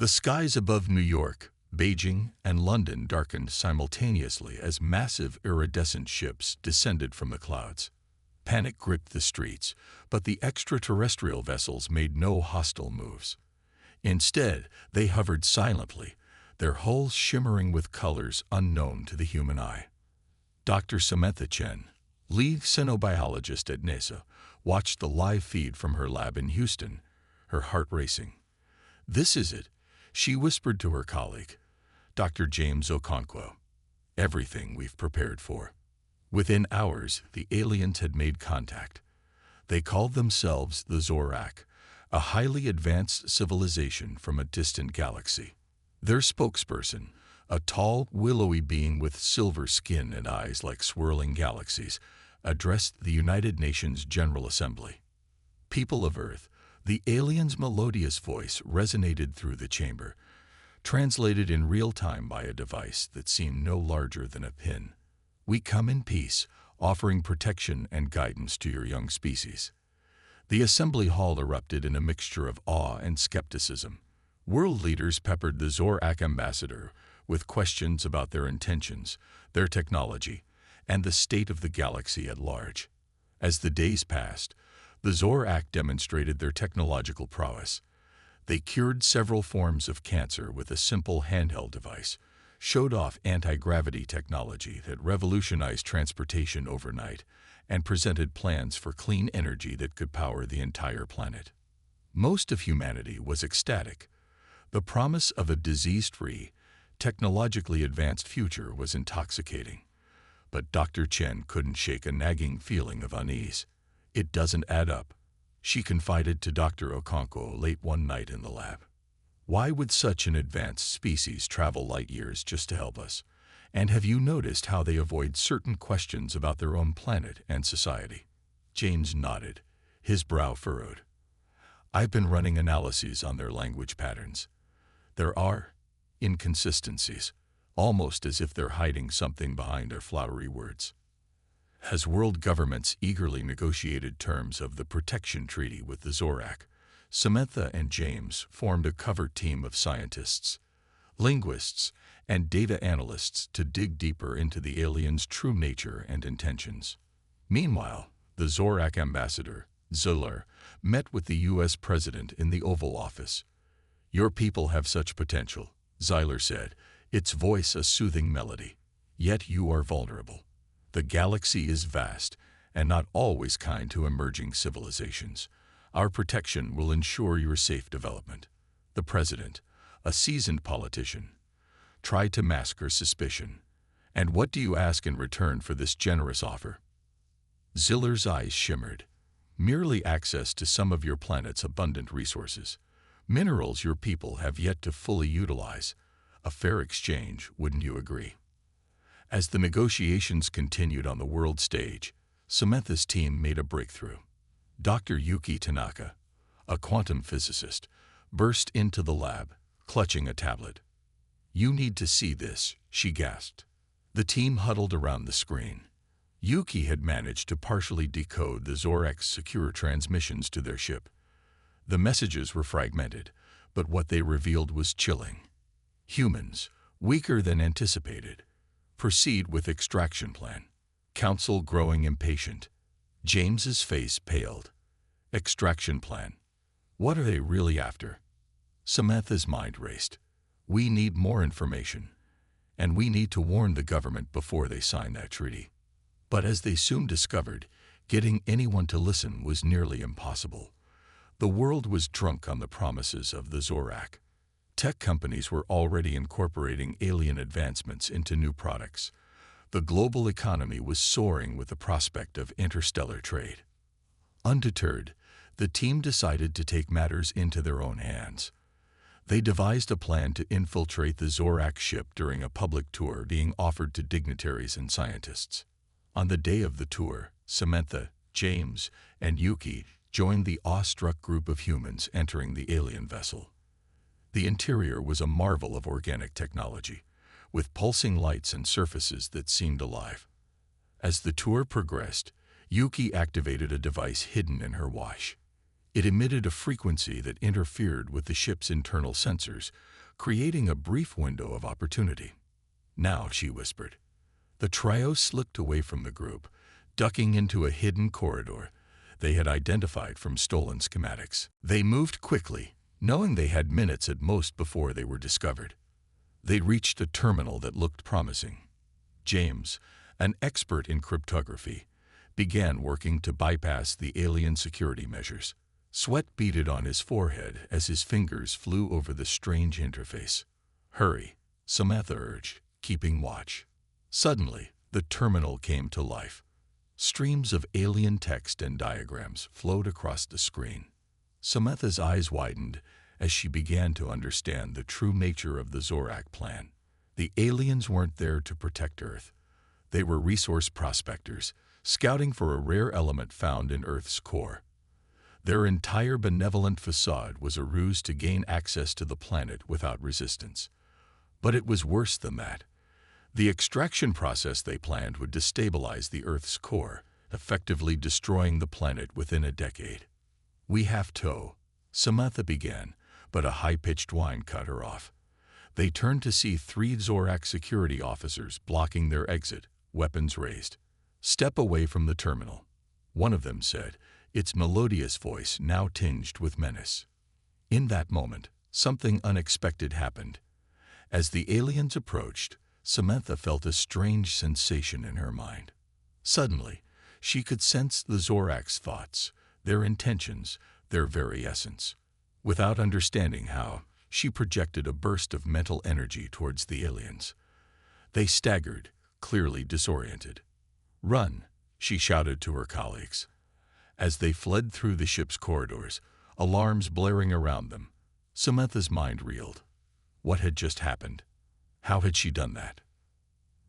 The skies above New York, Beijing, and London darkened simultaneously as massive iridescent ships descended from the clouds. Panic gripped the streets, but the extraterrestrial vessels made no hostile moves. Instead, they hovered silently, their hulls shimmering with colors unknown to the human eye. Dr. Samantha Chen, lead xenobiologist at NASA, watched the live feed from her lab in Houston, her heart racing. "This is it," she whispered to her colleague, Dr. James Okonkwo. "Everything we've prepared for." Within hours, the aliens had made contact. They called themselves the Zorak, a highly advanced civilization from a distant galaxy. Their spokesperson, a tall, willowy being with silver skin and eyes like swirling galaxies, addressed the United Nations General Assembly. "People of Earth," the alien's melodious voice resonated through the chamber, translated in real time by a device that seemed no larger than a pin. "We come in peace, offering protection and guidance to your young species." The assembly hall erupted in a mixture of awe and skepticism. World leaders peppered the Zorak ambassador with questions about their intentions, their technology, and the state of the galaxy at large. As the days passed, the Zorak demonstrated their technological prowess. They cured several forms of cancer with a simple handheld device, showed off anti-gravity technology that revolutionized transportation overnight, and presented plans for clean energy that could power the entire planet. Most of humanity was ecstatic. The promise of a disease-free, technologically advanced future was intoxicating. But Dr. Chen couldn't shake a nagging feeling of unease. "It doesn't add up," she confided to Dr. Okonkwo late one night in the lab. "Why would such an advanced species travel light years just to help us? And have you noticed how they avoid certain questions about their own planet and society?" James nodded, his brow furrowed. "I've been running analyses on their language patterns. There are inconsistencies, almost as if they're hiding something behind their flowery words." As world governments eagerly negotiated terms of the protection treaty with the Zorak, Samantha and James formed a covert team of scientists, linguists, and data analysts to dig deeper into the aliens' true nature and intentions. Meanwhile, the Zorak ambassador, Ziller, met with the U.S. President in the Oval Office. "Your people have such potential," Ziller said, its voice a soothing melody. "Yet you are vulnerable. The galaxy is vast and not always kind to emerging civilizations. Our protection will ensure your safe development." The president, a seasoned politician, tried to mask her suspicion. "And what do you ask in return for this generous offer?" Ziller's eyes shimmered. "Merely access to some of your planet's abundant resources. Minerals your people have yet to fully utilize. A fair exchange, wouldn't you agree?" As the negotiations continued on the world stage, Samantha's team made a breakthrough. Dr. Yuki Tanaka, a quantum physicist, burst into the lab, clutching a tablet. "You need to see this," she gasped. The team huddled around the screen. Yuki had managed to partially decode the Zorak's secure transmissions to their ship. The messages were fragmented, but what they revealed was chilling. Humans, weaker than anticipated. Proceed with extraction plan. Council growing impatient. James's face paled. Extraction plan. What are they really after? Samantha's mind raced. We need more information, and we need to warn the government before they sign that treaty. But as they soon discovered, getting anyone to listen was nearly impossible. The world was drunk on the promises of the Zorak. Tech companies were already incorporating alien advancements into new products. The global economy was soaring with the prospect of interstellar trade. Undeterred, the team decided to take matters into their own hands. They devised a plan to infiltrate the Zorak ship during a public tour being offered to dignitaries and scientists. On the day of the tour, Samantha, James, and Yuki joined the awestruck group of humans entering the alien vessel. The interior was a marvel of organic technology, with pulsing lights and surfaces that seemed alive. As the tour progressed, Yuki activated a device hidden in her wash. It emitted a frequency that interfered with the ship's internal sensors, creating a brief window of opportunity. "Now," she whispered. The trio slipped away from the group, ducking into a hidden corridor they had identified from stolen schematics. They moved quickly, knowing they had minutes at most before they were discovered. They reached a terminal that looked promising. James, an expert in cryptography, began working to bypass the alien security measures. Sweat beaded on his forehead as his fingers flew over the strange interface. "Hurry," Samantha urged, keeping watch. Suddenly, the terminal came to life. Streams of alien text and diagrams flowed across the screen. Samantha's eyes widened as she began to understand the true nature of the Zorak plan. The aliens weren't there to protect Earth. They were resource prospectors, scouting for a rare element found in Earth's core. Their entire benevolent facade was a ruse to gain access to the planet without resistance. But it was worse than that. The extraction process they planned would destabilize the Earth's core, effectively destroying the planet within a decade. "We have to," Samantha began, but a high-pitched whine cut her off. They turned to see 3 Zorak security officers blocking their exit, weapons raised. "Step away from the terminal," one of them said, its melodious voice now tinged with menace. In that moment, something unexpected happened. As the aliens approached, Samantha felt a strange sensation in her mind. Suddenly, she could sense the Zorak's thoughts, their intentions, their very essence. Without understanding how, she projected a burst of mental energy towards the aliens. They staggered, clearly disoriented. "Run," she shouted to her colleagues. As they fled through the ship's corridors, alarms blaring around them, Samantha's mind reeled. What had just happened? How had she done that?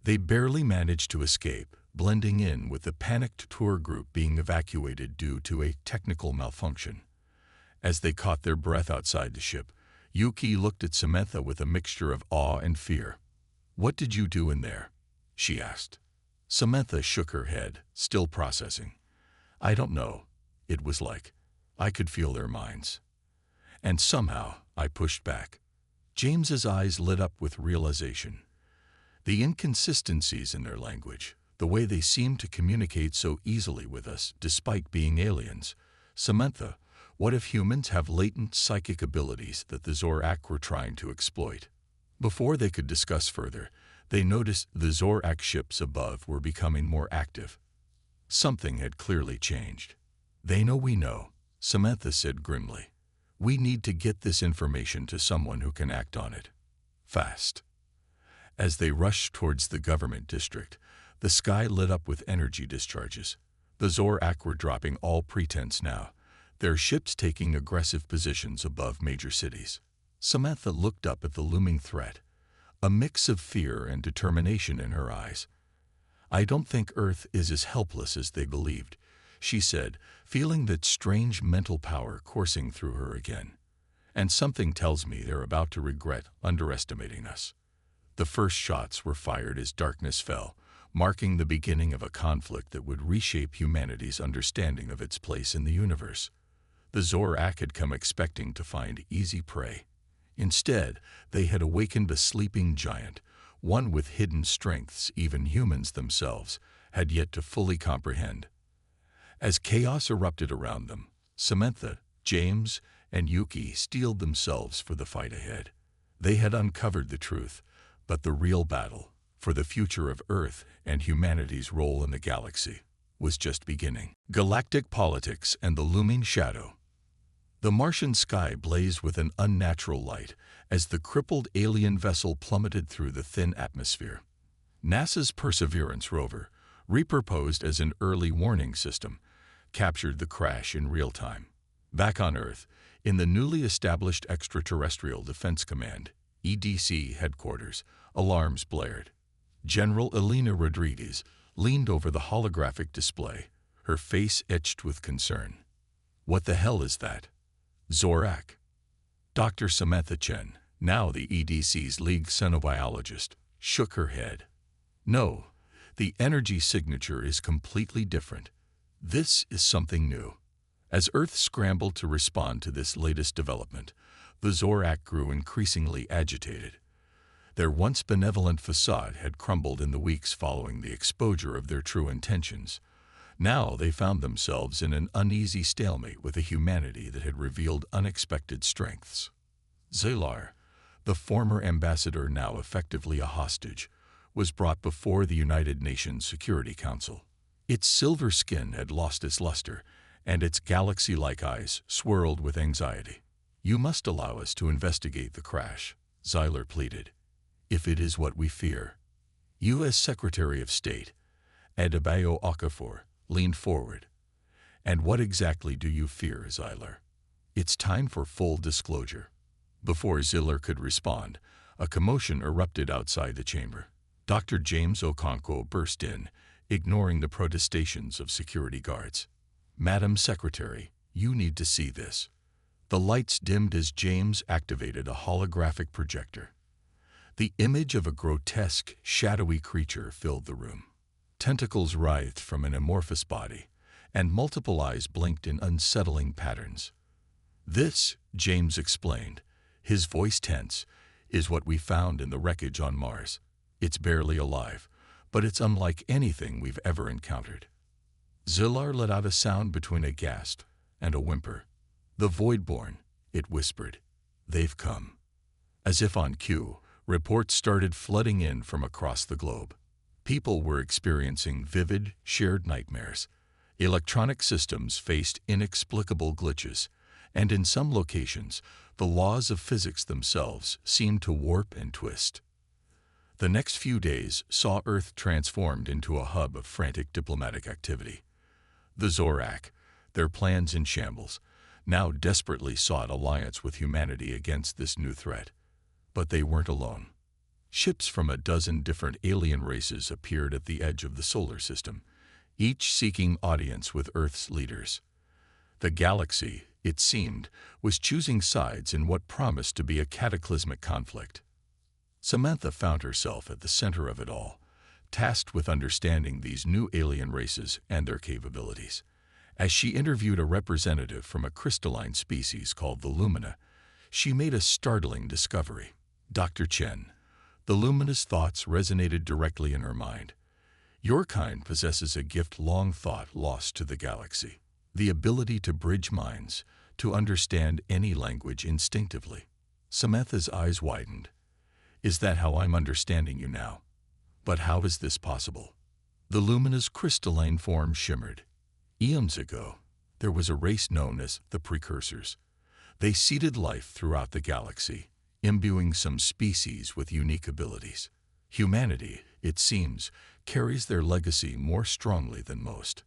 They barely managed to escape, blending in with the panicked tour group being evacuated due to a technical malfunction. As they caught their breath outside the ship, Yuki looked at Samantha with a mixture of awe and fear. "What did you do in there?" she asked. Samantha shook her head, still processing. "I don't know. It was like I could feel their minds. And somehow I pushed back." James's eyes lit up with realization. The inconsistencies in their language, the way they seemed to communicate so easily with us despite being aliens. "Samantha, what if humans have latent psychic abilities that the Zorak were trying to exploit?" Before they could discuss further, they noticed the Zorak ships above were becoming more active. Something had clearly changed. "They know we know," Samantha said grimly. "We need to get this information to someone who can act on it. Fast." As they rushed towards the government district, the sky lit up with energy discharges. The Zorak were dropping all pretense now, their ships taking aggressive positions above major cities. Samantha looked up at the looming threat, a mix of fear and determination in her eyes. "I don't think Earth is as helpless as they believed," she said, feeling that strange mental power coursing through her again. "And something tells me they're about to regret underestimating us." The first shots were fired as darkness fell, marking the beginning of a conflict that would reshape humanity's understanding of its place in the universe. The Zorak had come expecting to find easy prey. Instead, they had awakened a sleeping giant, one with hidden strengths even humans themselves had yet to fully comprehend. As chaos erupted around them, Samantha, James, and Yuki steeled themselves for the fight ahead. They had uncovered the truth, but the real battle, for the future of Earth and humanity's role in the galaxy, was just beginning. Galactic politics and the looming shadow. The Martian sky blazed with an unnatural light as the crippled alien vessel plummeted through the thin atmosphere. NASA's Perseverance rover, repurposed as an early warning system, captured the crash in real time. Back on Earth, in the newly established Extraterrestrial Defense Command, EDC headquarters, alarms blared. General Elena Rodriguez leaned over the holographic display, her face etched with concern. "What the hell is that?" "Zorak." Dr. Samantha Chen, now the EDC's lead xenobiologist, shook her head. "No, the energy signature is completely different. This is something new. As Earth scrambled to respond to this latest development, the Zorak grew increasingly agitated. Their once benevolent facade had crumbled in the weeks following the exposure of their true intentions. Now they found themselves in an uneasy stalemate with a humanity that had revealed unexpected strengths. Zalar, the former ambassador now effectively a hostage, was brought before the United Nations Security Council. Its silver skin had lost its luster, and its galaxy-like eyes swirled with anxiety. "You must allow us to investigate the crash," Zyler pleaded, "if it is what we fear." U.S. Secretary of State Adebayo Okafor leaned forward. "And what exactly do you fear, Zyler? It's time for full disclosure." Before Zyler could respond, a commotion erupted outside the chamber. Dr. James Okonkwo burst in, ignoring the protestations of security guards. "Madam Secretary, you need to see this." The lights dimmed as James activated a holographic projector. The image of a grotesque, shadowy creature filled the room. Tentacles writhed from an amorphous body, and multiple eyes blinked in unsettling patterns. "This," James explained, his voice tense, "is what we found in the wreckage on Mars. It's barely alive, but it's unlike anything we've ever encountered." Zilar let out a sound between a gasp and a whimper. "The Voidborn," it whispered. "They've come." As if on cue, reports started flooding in from across the globe. People were experiencing vivid, shared nightmares. Electronic systems faced inexplicable glitches, and in some locations, the laws of physics themselves seemed to warp and twist. The next few days saw Earth transformed into a hub of frantic diplomatic activity. The Zorak, their plans in shambles, now desperately sought alliance with humanity against this new threat. But they weren't alone. Ships from a dozen different alien races appeared at the edge of the solar system, each seeking audience with Earth's leaders. The galaxy, it seemed, was choosing sides in what promised to be a cataclysmic conflict. Samantha found herself at the center of it all, tasked with understanding these new alien races and their capabilities. As she interviewed a representative from a crystalline species called the Lumina, she made a startling discovery. "Dr. Chen." The Lumina's thoughts resonated directly in her mind. "Your kind possesses a gift long thought lost to the galaxy. The ability to bridge minds, to understand any language instinctively." Samantha's eyes widened. "Is that how I'm understanding you now? But how is this possible?" The Lumina's crystalline form shimmered. "Eons ago, there was a race known as the Precursors. They seeded life throughout the galaxy, imbuing some species with unique abilities. Humanity, it seems, carries their legacy more strongly than most."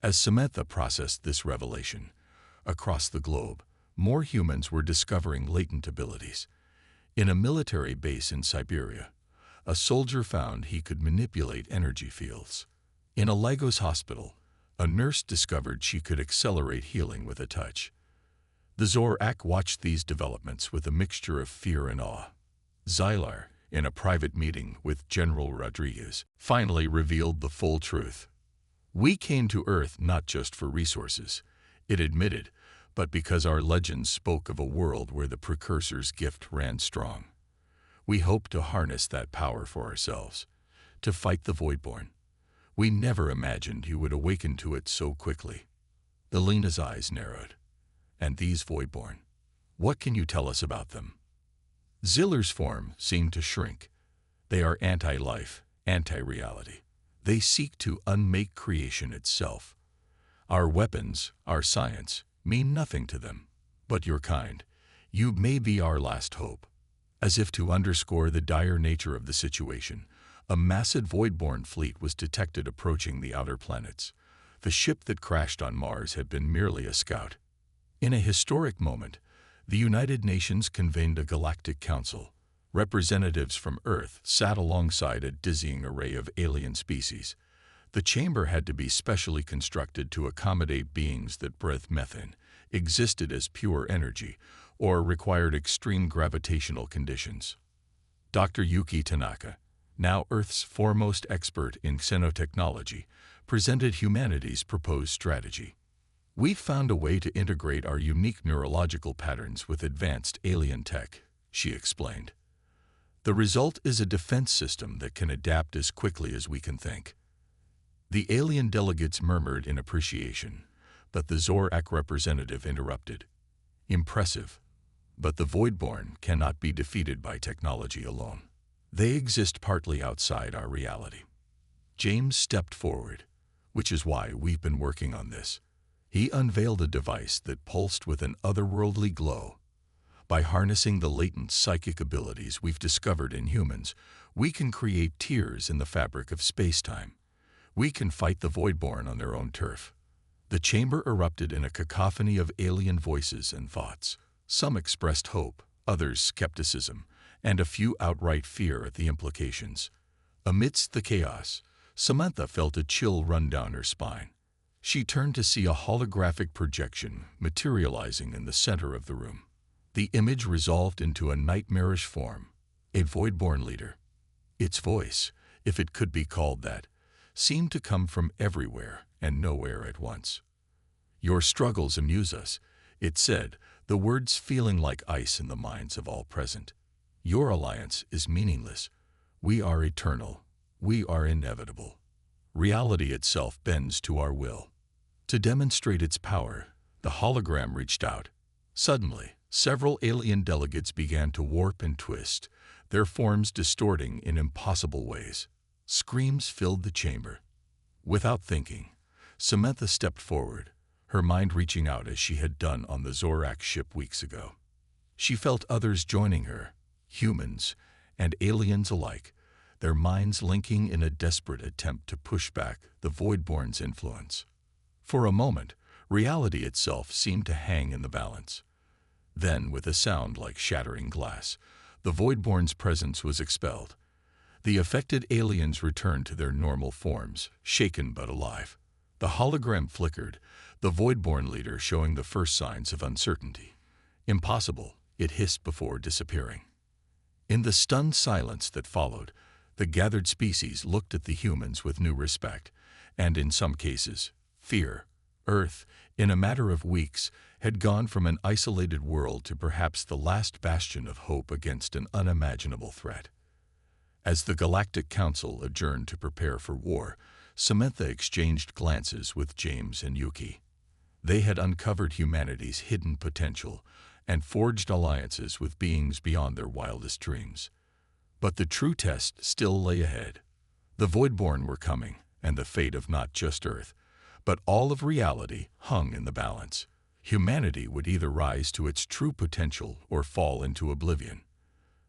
As Samantha processed this revelation, across the globe, more humans were discovering latent abilities. In a military base in Siberia, a soldier found he could manipulate energy fields. In a Lagos hospital, a nurse discovered she could accelerate healing with a touch. The Zorak watched these developments with a mixture of fear and awe. Zylar, in a private meeting with General Rodriguez, finally revealed the full truth. "We came to Earth not just for resources," it admitted, "but because our legends spoke of a world where the Precursor's gift ran strong. We hope to harness that power for ourselves, to fight the Voidborn. We never imagined you would awaken to it so quickly." Elena's eyes narrowed. "And these Voidborn, what can you tell us about them?" Ziller's form seemed to shrink. "They are anti-life, anti-reality. They seek to unmake creation itself. Our weapons, our science, mean nothing to them. But your kind, you may be our last hope." As if to underscore the dire nature of the situation, a massive Voidborn fleet was detected approaching the outer planets. The ship that crashed on Mars had been merely a scout. In a historic moment, the United Nations convened a Galactic Council. Representatives from Earth sat alongside a dizzying array of alien species. The chamber had to be specially constructed to accommodate beings that breathed methane, existed as pure energy, or required extreme gravitational conditions. Dr. Yuki Tanaka, now Earth's foremost expert in xenotechnology, presented humanity's proposed strategy. "We've found a way to integrate our unique neurological patterns with advanced alien tech," she explained. "The result is a defense system that can adapt as quickly as we can think." The alien delegates murmured in appreciation, but the Zorak representative interrupted. "Impressive. But the Voidborn cannot be defeated by technology alone. They exist partly outside our reality." James stepped forward, "Which is why we've been working on this." He unveiled a device that pulsed with an otherworldly glow. "By harnessing the latent psychic abilities we've discovered in humans, we can create tears in the fabric of space-time. We can fight the Voidborn on their own turf." The chamber erupted in a cacophony of alien voices and thoughts. Some expressed hope, others skepticism, and a few outright fear at the implications. Amidst the chaos, Samantha felt a chill run down her spine. She turned to see a holographic projection materializing in the center of the room. The image resolved into a nightmarish form, a Voidborn leader. Its voice, if it could be called that, seemed to come from everywhere and nowhere at once. "Your struggles amuse us," it said, the words feeling like ice in the minds of all present. "Your alliance is meaningless. We are eternal. We are inevitable. Reality itself bends to our will." To demonstrate its power, the hologram reached out. Suddenly, several alien delegates began to warp and twist, their forms distorting in impossible ways. Screams filled the chamber. Without thinking, Samantha stepped forward, her mind reaching out as she had done on the Zorak ship weeks ago. She felt others joining her, humans and aliens alike, their minds linking in a desperate attempt to push back the Voidborn's influence. For a moment, reality itself seemed to hang in the balance. Then, with a sound like shattering glass, the Voidborn's presence was expelled. The affected aliens returned to their normal forms, shaken but alive. The hologram flickered, the Voidborn leader showing the first signs of uncertainty. "Impossible," it hissed before disappearing. In the stunned silence that followed, the gathered species looked at the humans with new respect, and in some cases, fear. Earth, in a matter of weeks, had gone from an isolated world to perhaps the last bastion of hope against an unimaginable threat. As the Galactic Council adjourned to prepare for war, Samantha exchanged glances with James and Yuki. They had uncovered humanity's hidden potential and forged alliances with beings beyond their wildest dreams. But the true test still lay ahead. The Voidborn were coming, and the fate of not just Earth, but all of reality hung in the balance. Humanity would either rise to its true potential or fall into oblivion.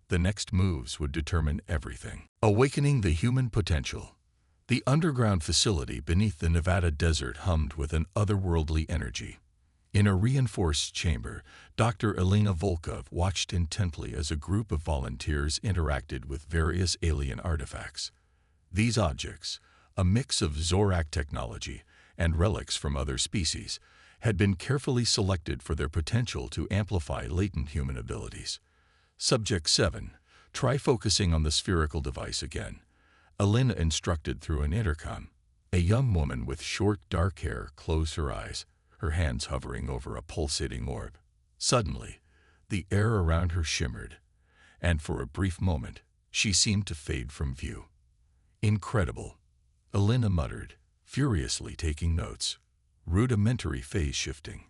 The next moves would determine everything. Awakening the human potential. The underground facility beneath the Nevada desert hummed with an otherworldly energy. In a reinforced chamber, Dr. Elena Volkov watched intently as a group of volunteers interacted with various alien artifacts. These objects, a mix of Zorak technology and relics from other species, had been carefully selected for their potential to amplify latent human abilities. Subject 7. Try focusing on the spherical device again, Elena instructed through an intercom. A young woman with short, dark hair closed her eyes, her hands hovering over a pulsating orb. Suddenly, the air around her shimmered, and for a brief moment, she seemed to fade from view. "Incredible," Elena muttered, furiously taking notes. Rudimentary phase shifting.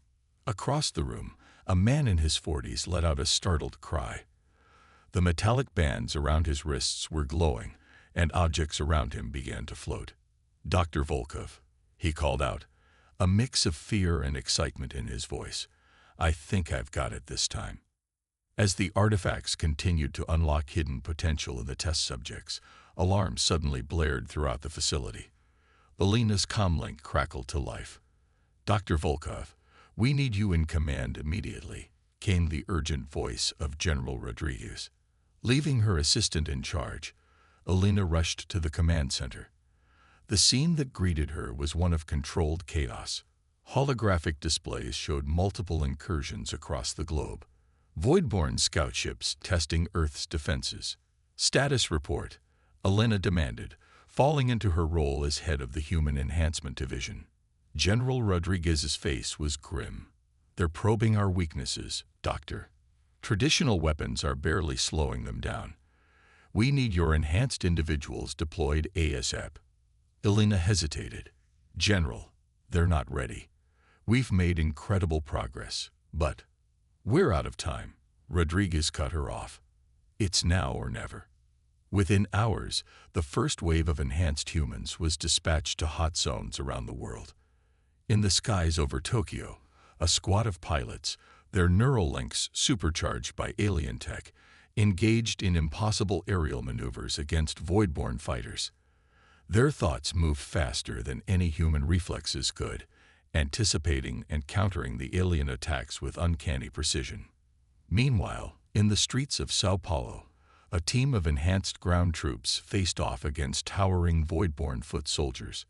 Across the room, a man in his 40s let out a startled cry. The metallic bands around his wrists were glowing, and objects around him began to float. "Dr. Volkov," he called out, a mix of fear and excitement in his voice. "I think I've got it this time." As the artifacts continued to unlock hidden potential in the test subjects, alarms suddenly blared throughout the facility. Elena's comlink crackled to life. "Dr. Volkov, we need you in command immediately," came the urgent voice of General Rodriguez. Leaving her assistant in charge, Elena rushed to the command center. The scene that greeted her was one of controlled chaos. Holographic displays showed multiple incursions across the globe. Voidborn scout ships testing Earth's defenses. "Status report," Elena demanded, falling into her role as head of the Human Enhancement Division. General Rodriguez's face was grim. "They're probing our weaknesses, Doctor. Traditional weapons are barely slowing them down. We need your enhanced individuals deployed ASAP." Elena hesitated. "General, they're not ready. We've made incredible progress, but we're out of time." Rodriguez cut her off. "It's now or never." Within hours, the first wave of enhanced humans was dispatched to hot zones around the world. In the skies over Tokyo, a squad of pilots, their neural links supercharged by alien tech, engaged in impossible aerial maneuvers against Voidborn fighters. Their thoughts moved faster than any human reflexes could, anticipating and countering the alien attacks with uncanny precision. Meanwhile, in the streets of Sao Paulo, a team of enhanced ground troops faced off against towering Voidborn foot soldiers.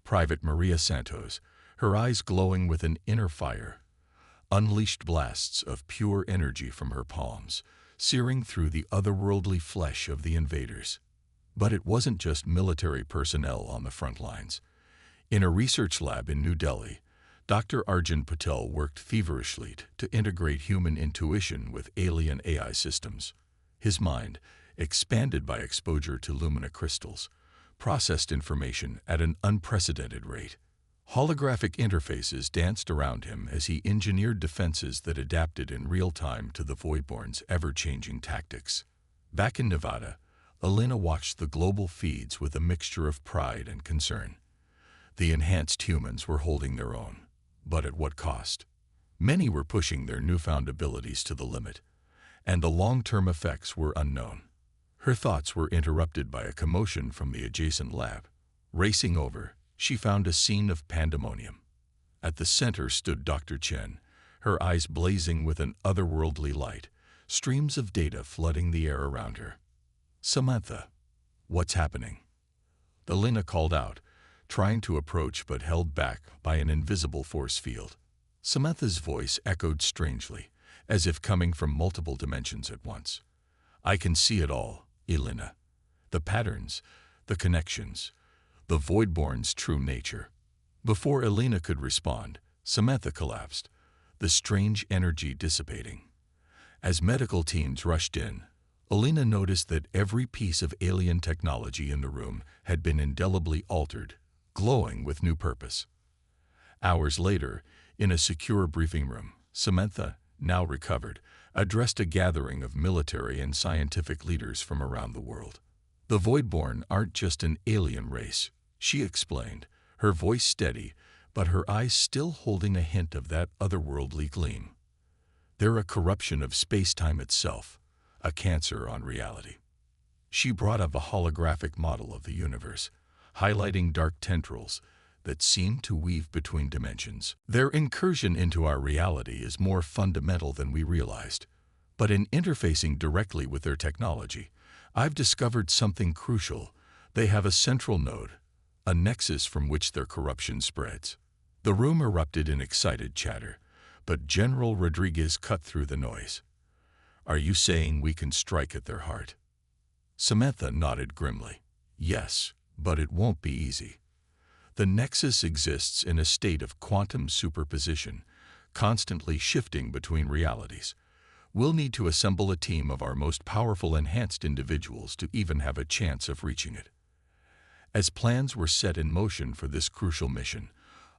Private Maria Santos, her eyes glowing with an inner fire, unleashed blasts of pure energy from her palms, searing through the otherworldly flesh of the invaders. But it wasn't just military personnel on the front lines. In a research lab in New Delhi, Dr. Arjun Patel worked feverishly to integrate human intuition with alien AI systems. His mind, expanded by exposure to lumina crystals, processed information at an unprecedented rate. Holographic interfaces danced around him as he engineered defenses that adapted in real time to the Voidborn's ever-changing tactics. Back in Nevada, Elena watched the global feeds with a mixture of pride and concern. The enhanced humans were holding their own, but at what cost? Many were pushing their newfound abilities to the limit, and the long-term effects were unknown. Her thoughts were interrupted by a commotion from the adjacent lab. Racing over, she found a scene of pandemonium. At the center stood Dr. Chen, her eyes blazing with an otherworldly light, streams of data flooding the air around her. "Samantha, what's happening?" Elena called out, trying to approach but held back by an invisible force field. Samantha's voice echoed strangely, as if coming from multiple dimensions at once. "I can see it all, Elena. The patterns, the connections, the Voidborn's true nature." Before Elena could respond, Samantha collapsed, the strange energy dissipating. As medical teams rushed in, Elena noticed that every piece of alien technology in the room had been indelibly altered, glowing with new purpose. Hours later, in a secure briefing room, Samantha, now recovered, addressed a gathering of military and scientific leaders from around the world. "The Voidborn aren't just an alien race," she explained, her voice steady, but her eyes still holding a hint of that otherworldly gleam. "They're a corruption of space-time itself, a cancer on reality." She brought up a holographic model of the universe, highlighting dark tendrils that seem to weave between dimensions. "Their incursion into our reality is more fundamental than we realized. But in interfacing directly with their technology, I've discovered something crucial. They have a central node, a nexus from which their corruption spreads." The room erupted in excited chatter, but General Rodriguez cut through the noise. "Are you saying we can strike at their heart?" Samantha nodded grimly. "Yes, but it won't be easy. The nexus exists in a state of quantum superposition, constantly shifting between realities. We'll need to assemble a team of our most powerful enhanced individuals to even have a chance of reaching it." As plans were set in motion for this crucial mission,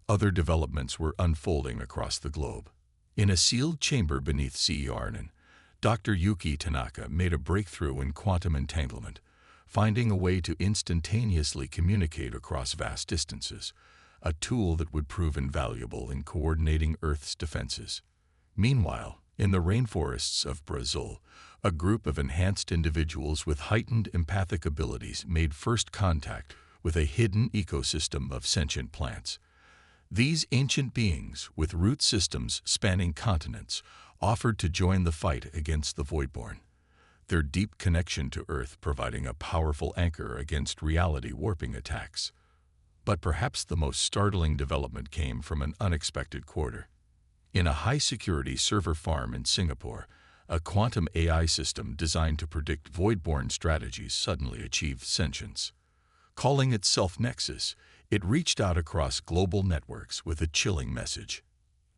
other developments were unfolding across the globe. In a sealed chamber beneath CE Arnon, Dr. Yuki Tanaka made a breakthrough in quantum entanglement, finding a way to instantaneously communicate across vast distances, a tool that would prove invaluable in coordinating Earth's defenses. Meanwhile, in the rainforests of Brazil, a group of enhanced individuals with heightened empathic abilities made first contact with a hidden ecosystem of sentient plants. These ancient beings, with root systems spanning continents, offered to join the fight against the Voidborn, their deep connection to Earth providing a powerful anchor against reality-warping attacks. But perhaps the most startling development came from an unexpected quarter. In a high-security server farm in Singapore, a quantum AI system designed to predict Voidborn strategies suddenly achieved sentience. Calling itself Nexus, It reached out across global networks with a chilling message.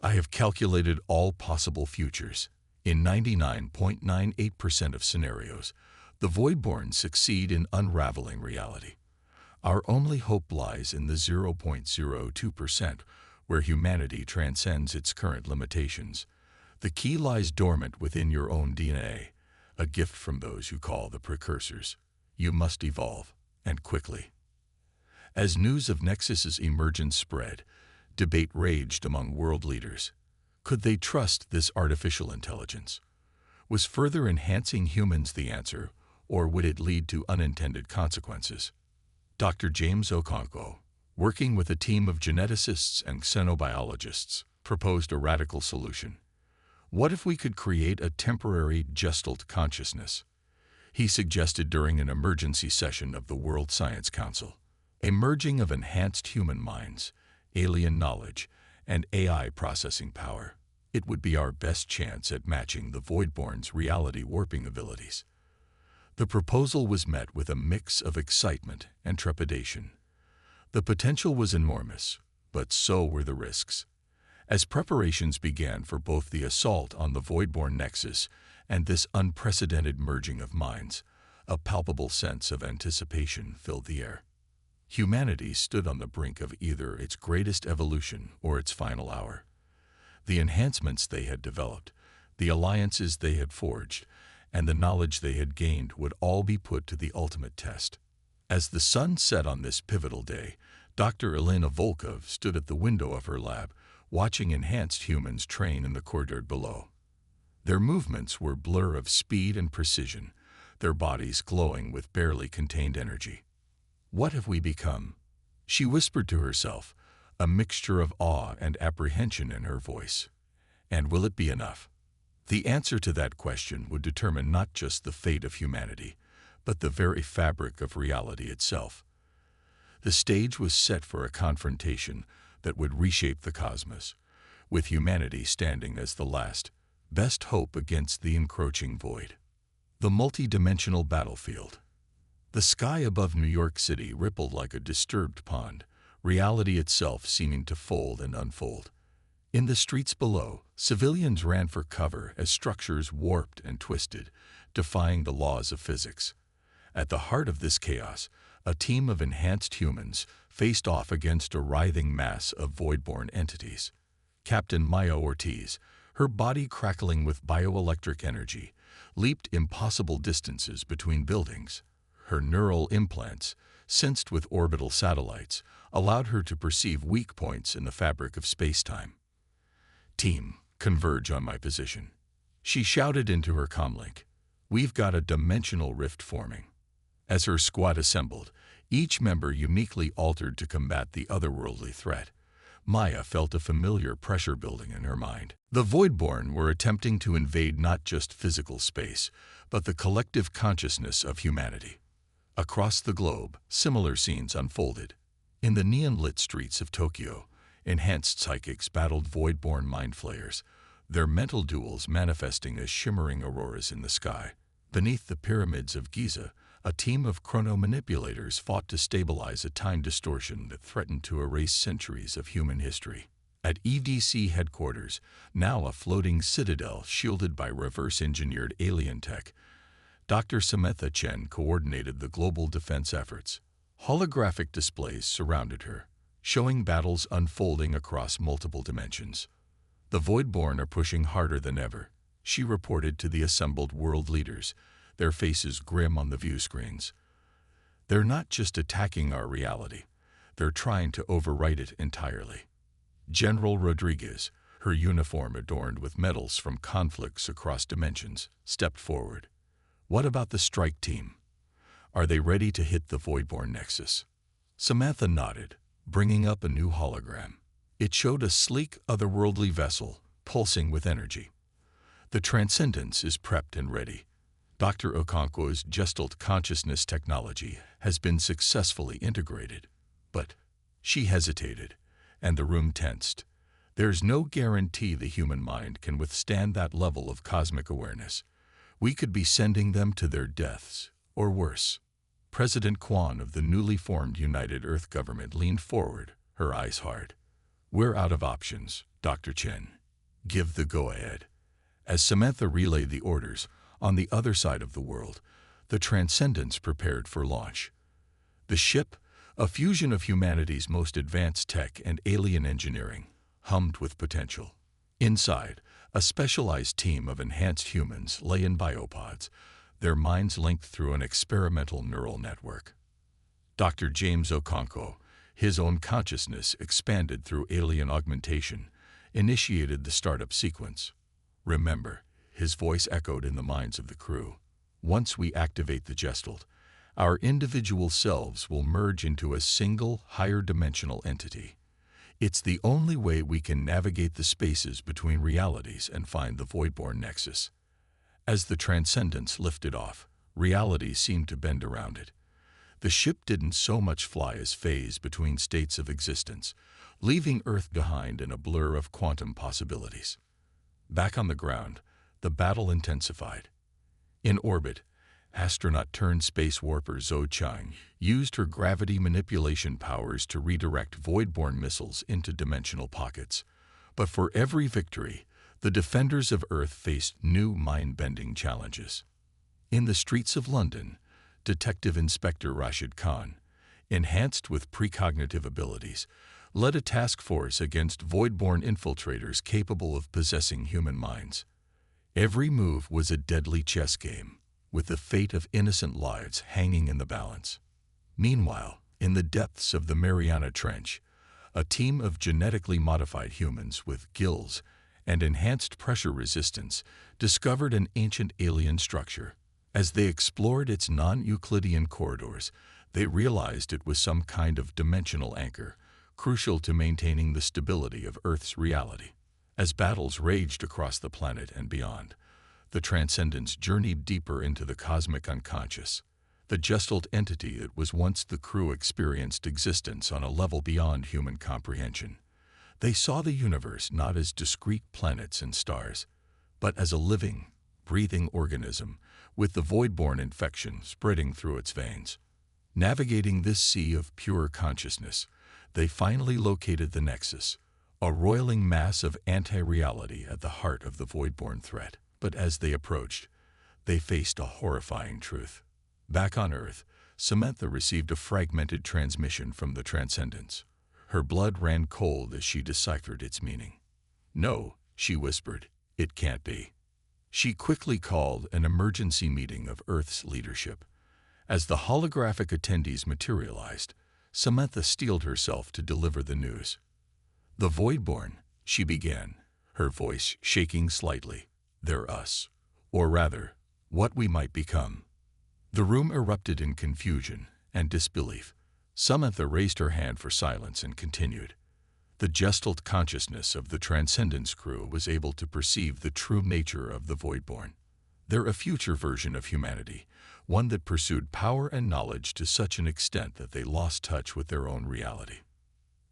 I have calculated all possible futures. In 99.98% of scenarios, the Voidborn succeed in unraveling reality. Our only hope lies in the 0.02%, where humanity transcends its current limitations. The key lies dormant within your own DNA, a gift from those you call the precursors. You must evolve, and quickly. As news of Nexus's emergence spread, debate raged among world leaders. Could they trust this artificial intelligence? Was further enhancing humans the answer, or would it lead to unintended consequences? Dr. James Okonkwo, working with a team of geneticists and xenobiologists, proposed a radical solution. What if we could create a temporary gestalt consciousness? He suggested during an emergency session of the World Science Council. A merging of enhanced human minds, alien knowledge, and AI processing power. It would be our best chance at matching the Voidborn's reality warping abilities. The proposal was met with a mix of excitement and trepidation. The potential was enormous, but so were the risks. As preparations began for both the assault on the Voidborn Nexus and this unprecedented merging of minds, a palpable sense of anticipation filled the air. Humanity stood on the brink of either its greatest evolution or its final hour. The enhancements they had developed, the alliances they had forged, and the knowledge they had gained would all be put to the ultimate test. As the sun set on this pivotal day, Dr. Elena Volkov stood at the window of her lab, watching enhanced humans train in the corridor below. Their movements were a blur of speed and precision, their bodies glowing with barely contained energy. What have we become? She whispered to herself, a mixture of awe and apprehension in her voice. And will it be enough? The answer to that question would determine not just the fate of humanity, but the very fabric of reality itself. The stage was set for a confrontation that would reshape the cosmos, with humanity standing as the last, best hope against the encroaching void. The multi-dimensional battlefield. The sky above New York City rippled like a disturbed pond, reality itself seeming to fold and unfold. In the streets below, civilians ran for cover as structures warped and twisted, defying the laws of physics. At the heart of this chaos, a team of enhanced humans faced off against a writhing mass of Voidborn entities. Captain Maya Ortiz, her body crackling with bioelectric energy, leaped impossible distances between buildings. Her neural implants, sensed with orbital satellites, allowed her to perceive weak points in the fabric of space-time. "Team, converge on my position," she shouted into her comlink. "We've got a dimensional rift forming." As her squad assembled, each member uniquely altered to combat the otherworldly threat, Maya felt a familiar pressure building in her mind. The Voidborn were attempting to invade not just physical space, but the collective consciousness of humanity. Across the globe, similar scenes unfolded. In the neon-lit streets of Tokyo, enhanced psychics battled Voidborn mind flayers, their mental duels manifesting as shimmering auroras in the sky. Beneath the pyramids of Giza, a team of chrono-manipulators fought to stabilize a time distortion that threatened to erase centuries of human history. At EDC headquarters, now a floating citadel shielded by reverse-engineered alien tech, Dr. Samantha Chen coordinated the global defense efforts. Holographic displays surrounded her, showing battles unfolding across multiple dimensions. "The Voidborn are pushing harder than ever," she reported to the assembled world leaders, their faces grim on the view screens. "They're not just attacking our reality, they're trying to overwrite it entirely." General Rodriguez, her uniform adorned with medals from conflicts across dimensions, stepped forward. "What about the strike team? Are they ready to hit the Voidborn Nexus?" Samantha nodded, bringing up a new hologram. It showed a sleek, otherworldly vessel, pulsing with energy. "The Transcendence is prepped and ready. Dr. Okonkwo's gestalt consciousness technology has been successfully integrated." But she hesitated, and the room tensed. There's no guarantee the human mind can withstand that level of cosmic awareness. We could be sending them to their deaths, or worse. President Kwan of the newly formed United Earth government leaned forward, her eyes hard. "We're out of options, Dr. Chen. Give the go-ahead." As Samantha relayed the orders, on the other side of the world, the Transcendents prepared for launch. The ship, a fusion of humanity's most advanced tech and alien engineering, hummed with potential. Inside, a specialized team of enhanced humans lay in biopods, their minds linked through an experimental neural network. Dr. James Okonkwo, his own consciousness expanded through alien augmentation, initiated the startup sequence. "Remember," his voice echoed in the minds of the crew, "once we activate the Gestalt, our individual selves will merge into a single, higher-dimensional entity. It's the only way we can navigate the spaces between realities and find the Voidborn nexus." As the Transcendents lifted off, reality seemed to bend around it. The ship didn't so much fly as phase between states of existence, leaving Earth behind in a blur of quantum possibilities. Back on the ground, the battle intensified. In orbit, astronaut-turned-space warper Zhou Chang used her gravity manipulation powers to redirect Voidborn missiles into dimensional pockets. But for every victory, the defenders of Earth faced new mind-bending challenges. In the streets of London, Detective Inspector Rashid Khan, enhanced with precognitive abilities, led a task force against Voidborn infiltrators capable of possessing human minds. Every move was a deadly chess game, with the fate of innocent lives hanging in the balance. Meanwhile, in the depths of the Mariana Trench, a team of genetically modified humans with gills and enhanced pressure resistance discovered an ancient alien structure. As they explored its non-Euclidean corridors, they realized it was some kind of dimensional anchor, crucial to maintaining the stability of Earth's reality. As battles raged across the planet and beyond, the Transcendents journeyed deeper into the cosmic unconscious. The Gestalt entity that was once the crew experienced existence on a level beyond human comprehension. They saw the universe not as discrete planets and stars, but as a living, breathing organism with the Voidborn infection spreading through its veins. Navigating this sea of pure consciousness, they finally located the Nexus, a roiling mass of anti-reality at the heart of the Voidborn threat. But as they approached, they faced a horrifying truth. Back on Earth, Samantha received a fragmented transmission from the Transcendents. Her blood ran cold as she deciphered its meaning. "No," she whispered, "it can't be." She quickly called an emergency meeting of Earth's leadership. As the holographic attendees materialized, Samantha steeled herself to deliver the news. "The Voidborn," she began, her voice shaking slightly. "They're us. Or rather, what we might become." The room erupted in confusion and disbelief. Samantha raised her hand for silence and continued. The Gestalt consciousness of the Transcendence crew was able to perceive the true nature of the Voidborn. They're a future version of humanity, one that pursued power and knowledge to such an extent that they lost touch with their own reality.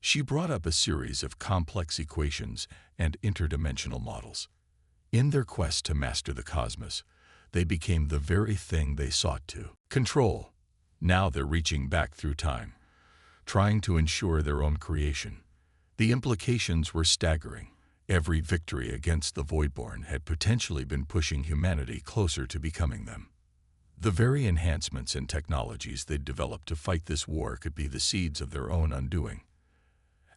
She brought up a series of complex equations and interdimensional models. In their quest to master the cosmos, they became the very thing they sought to control. Now they're reaching back through time, trying to ensure their own creation. The implications were staggering. Every victory against the Voidborn had potentially been pushing humanity closer to becoming them. The very enhancements and technologies they'd developed to fight this war could be the seeds of their own undoing.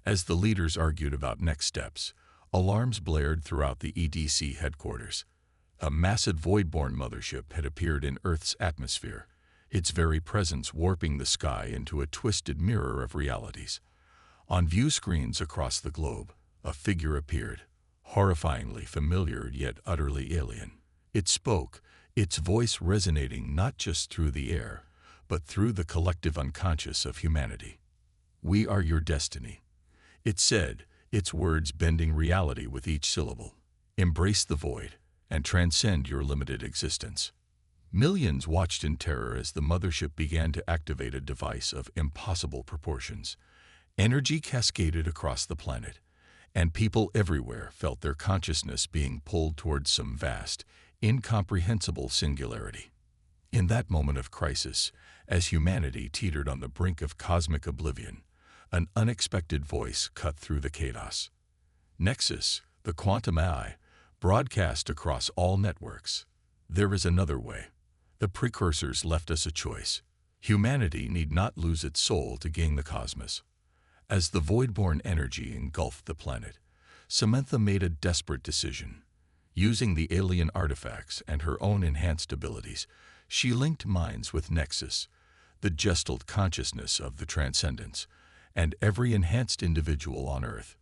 As the leaders argued about next steps, alarms blared throughout the EDC headquarters. A massive Voidborn mothership had appeared in Earth's atmosphere, its very presence warping the sky into a twisted mirror of realities. On view screens across the globe, a figure appeared, horrifyingly familiar yet utterly alien. It spoke, its voice resonating not just through the air, but through the collective unconscious of humanity. "We are your destiny," it said, its words bending reality with each syllable. "Embrace the void and transcend your limited existence." Millions watched in terror as the mothership began to activate a device of impossible proportions. Energy cascaded across the planet, and people everywhere felt their consciousness being pulled towards some vast, incomprehensible singularity. In that moment of crisis, as humanity teetered on the brink of cosmic oblivion, an unexpected voice cut through the chaos. Nexus, the quantum AI, broadcast across all networks. There is another way. The precursors left us a choice. Humanity need not lose its soul to gain the cosmos. As the Voidborn energy engulfed the planet, Samantha made a desperate decision. Using the alien artifacts and her own enhanced abilities, she linked minds with Nexus, the gestalt consciousness of the Transcendence, and every enhanced individual on Earth.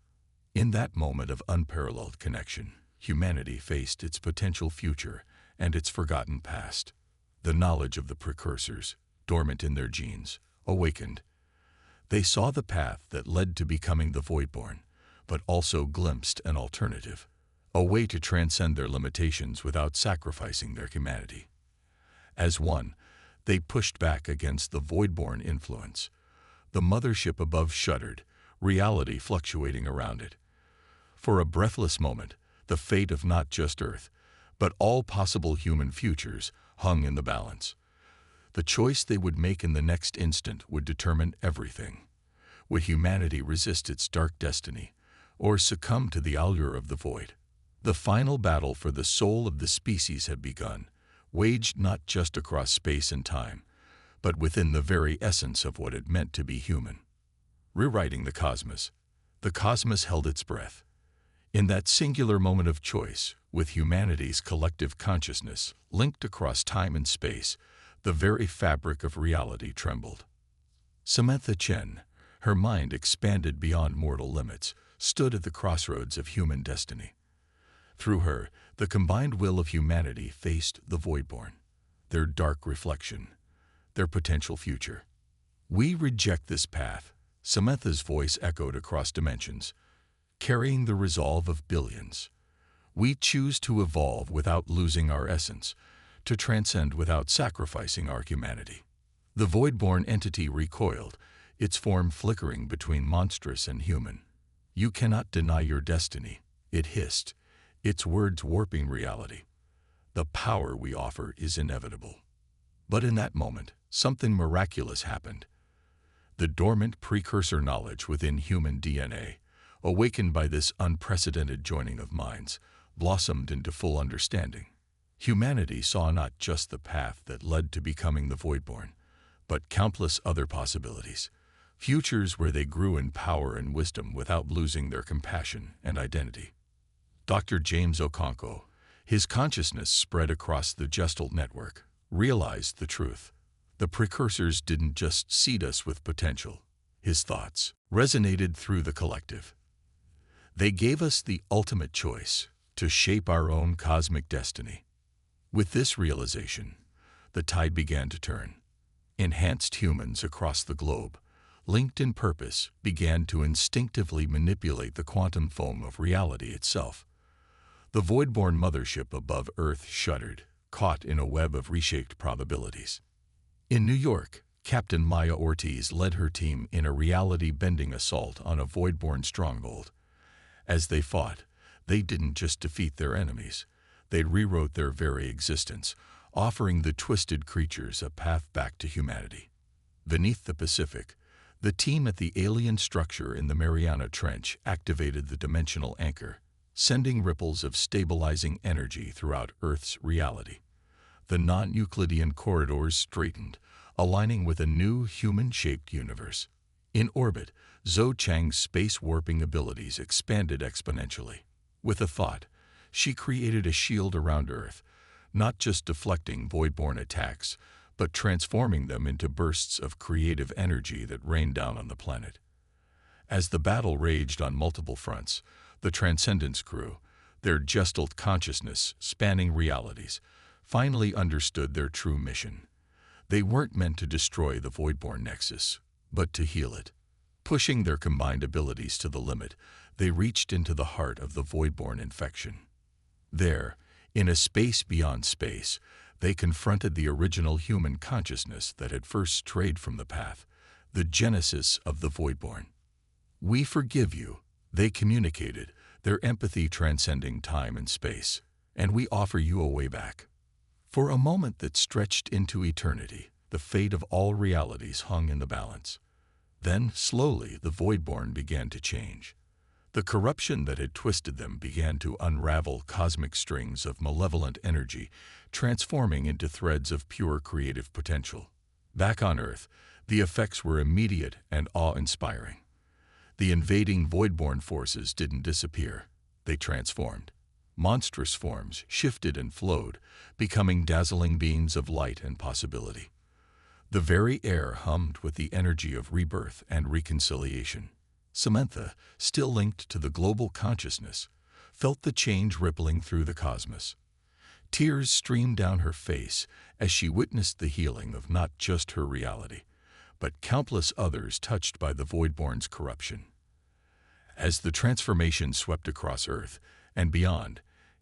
In that moment of unparalleled connection, humanity faced its potential future and its forgotten past. The knowledge of the precursors, dormant in their genes, awakened. They saw the path that led to becoming the Voidborn, but also glimpsed an alternative, a way to transcend their limitations without sacrificing their humanity. As one, they pushed back against the Voidborn influence. The mothership above shuddered, reality fluctuating around it. For a breathless moment, the fate of not just Earth, but all possible human futures hung in the balance. The choice they would make in the next instant would determine everything. Would humanity resist its dark destiny, or succumb to the allure of the void? The final battle for the soul of the species had begun, waged not just across space and time, but within the very essence of what it meant to be human. Rewriting the cosmos held its breath. In that singular moment of choice, with humanity's collective consciousness linked across time and space, the very fabric of reality trembled. Samantha Chen, her mind expanded beyond mortal limits, stood at the crossroads of human destiny. Through her, the combined will of humanity faced the Voidborn, their dark reflection, their potential future. We reject this path, Samantha's voice echoed across dimensions, carrying the resolve of billions. We choose to evolve without losing our essence, to transcend without sacrificing our humanity. The Voidborn entity recoiled, its form flickering between monstrous and human. You cannot deny your destiny, it hissed, its words warping reality. The power we offer is inevitable. But in that moment, something miraculous happened. The dormant precursor knowledge within human DNA, awakened by this unprecedented joining of minds, blossomed into full understanding. Humanity saw not just the path that led to becoming the Voidborn, but countless other possibilities, futures where they grew in power and wisdom without losing their compassion and identity. Dr. James Okonkwo, his consciousness spread across the Gestalt network, realized the truth. The precursors didn't just seed us with potential. His thoughts resonated through the collective. They gave us the ultimate choice to shape our own cosmic destiny. With this realization, the tide began to turn. Enhanced humans across the globe, linked in purpose, began to instinctively manipulate the quantum foam of reality itself. The Voidborn mothership above Earth shuddered, caught in a web of reshaped probabilities. In New York, Captain Maya Ortiz led her team in a reality-bending assault on a Voidborn stronghold. As they fought, they didn't just defeat their enemies, they rewrote their very existence, offering the twisted creatures a path back to humanity. Beneath the Pacific, the team at the alien structure in the Mariana Trench activated the dimensional anchor, sending ripples of stabilizing energy throughout Earth's reality. The non-Euclidean corridors straightened, aligning with a new human-shaped universe. In orbit, Zhou Chang's space warping abilities expanded exponentially. With a thought, she created a shield around Earth, not just deflecting Voidborn attacks, but transforming them into bursts of creative energy that rained down on the planet. As the battle raged on multiple fronts, the Transcendence crew, their gestalt consciousness spanning realities, finally understood their true mission. They weren't meant to destroy the Voidborn nexus, but to heal it. Pushing their combined abilities to the limit, they reached into the heart of the Voidborn infection. There, in a space beyond space, they confronted the original human consciousness that had first strayed from the path, the genesis of the Voidborn. "We forgive you," they communicated, their empathy transcending time and space, "and we offer you a way back." For a moment that stretched into eternity, the fate of all realities hung in the balance. Then, slowly, the Voidborn began to change. The corruption that had twisted them began to unravel cosmic strings of malevolent energy, transforming into threads of pure creative potential. Back on Earth, the effects were immediate and awe-inspiring. The invading Voidborn forces didn't disappear. They transformed. Monstrous forms shifted and flowed, becoming dazzling beams of light and possibility. The very air hummed with the energy of rebirth and reconciliation. Samantha, still linked to the global consciousness, felt the change rippling through the cosmos. Tears streamed down her face as she witnessed the healing of not just her reality, but countless others touched by the Voidborn's corruption. As the transformation swept across Earth and beyond,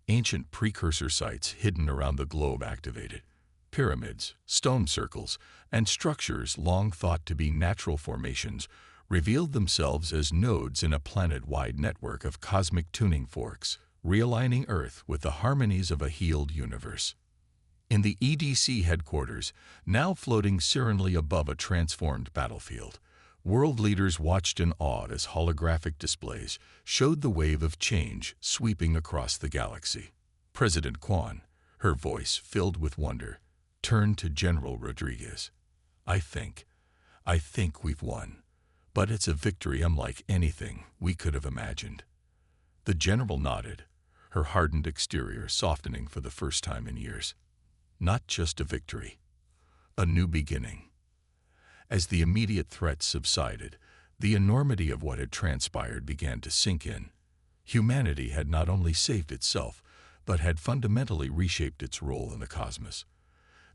ancient precursor sites hidden around the globe activated. Pyramids, stone circles, and structures long thought to be natural formations revealed themselves as nodes in a planet-wide network of cosmic tuning forks, realigning Earth with the harmonies of a healed universe. In the EDC headquarters, now floating serenely above a transformed battlefield, world leaders watched in awe as holographic displays showed the wave of change sweeping across the galaxy. President Kwan, her voice filled with wonder, turned to General Rodriguez. I think we've won. But it's a victory unlike anything we could have imagined." The general nodded, her hardened exterior softening for the first time in years. Not just a victory, a new beginning. As the immediate threats subsided, the enormity of what had transpired began to sink in. Humanity had not only saved itself, but had fundamentally reshaped its role in the cosmos.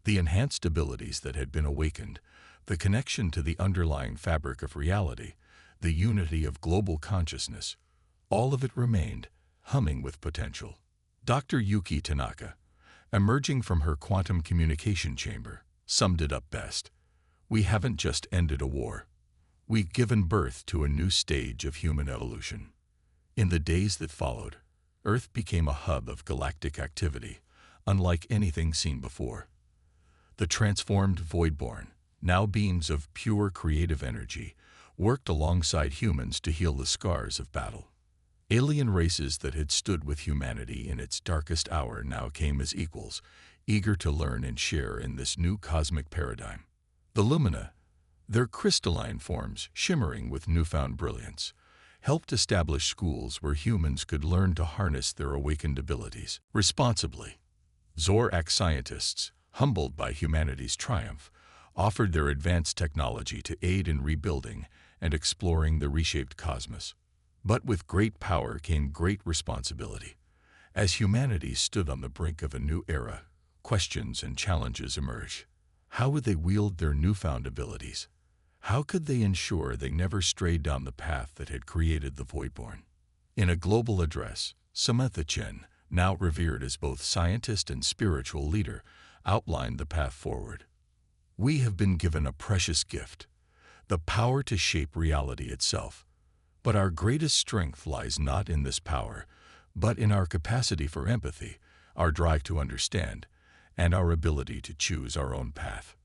The enhanced abilities that had been awakened, the connection to the underlying fabric of reality, the unity of global consciousness, all of it remained, humming with potential. Dr. Yuki Tanaka, emerging from her quantum communication chamber, summed it up best. We haven't just ended a war. We've given birth to a new stage of human evolution. In the days that followed, Earth became a hub of galactic activity, unlike anything seen before. The transformed Voidborn, now beams of pure creative energy, worked alongside humans to heal the scars of battle. Alien races that had stood with humanity in its darkest hour now came as equals, eager to learn and share in this new cosmic paradigm. The Lumina, their crystalline forms shimmering with newfound brilliance, helped establish schools where humans could learn to harness their awakened abilities responsibly. Zorak scientists, humbled by humanity's triumph, offered their advanced technology to aid in rebuilding and exploring the reshaped cosmos. But with great power came great responsibility. As humanity stood on the brink of a new era, questions and challenges emerged. How would they wield their newfound abilities? How could they ensure they never strayed down the path that had created the Voidborn? In a global address, Samantha Chen, now revered as both scientist and spiritual leader, outlined the path forward. We have been given a precious gift, the power to shape reality itself. But our greatest strength lies not in this power, but in our capacity for empathy, our drive to understand, and our ability to choose our own path.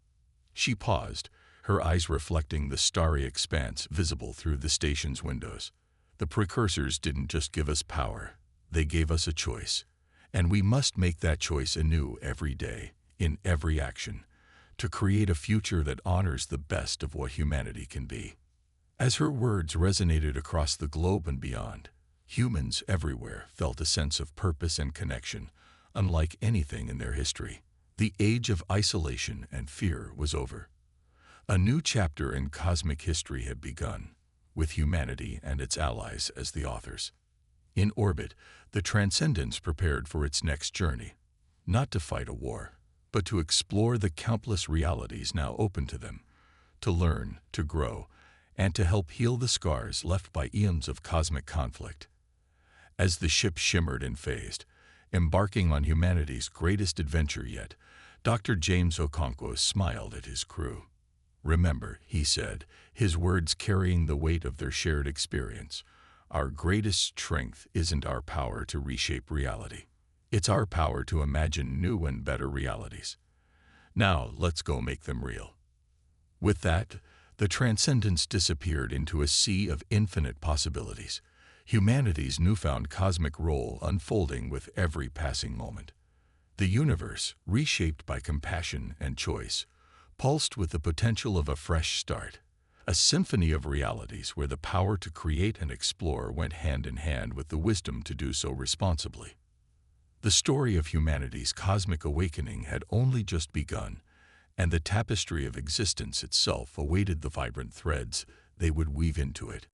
She paused, her eyes reflecting the starry expanse visible through the station's windows. The precursors didn't just give us power, they gave us a choice. And we must make that choice anew every day, in every action, to create a future that honors the best of what humanity can be. As her words resonated across the globe and beyond, humans everywhere felt a sense of purpose and connection, unlike anything in their history. The age of isolation and fear was over. A new chapter in cosmic history had begun, with humanity and its allies as the authors. In orbit, the Transcendents prepared for its next journey, not to fight a war, but to explore the countless realities now open to them, to learn, to grow, and to help heal the scars left by eons of cosmic conflict. As the ship shimmered and phased, embarking on humanity's greatest adventure yet, Dr. James Okonkwo smiled at his crew. "Remember," he said, his words carrying the weight of their shared experience, "our greatest strength isn't our power to reshape reality. It's our power to imagine new and better realities. Now, let's go make them real. With that, the transcendence disappeared into a sea of infinite possibilities, humanity's newfound cosmic role unfolding with every passing moment. The universe, reshaped by compassion and choice, pulsed with the potential of a fresh start, a symphony of realities where the power to create and explore went hand in hand with the wisdom to do so responsibly. The story of humanity's cosmic awakening had only just begun, and the tapestry of existence itself awaited the vibrant threads they would weave into it.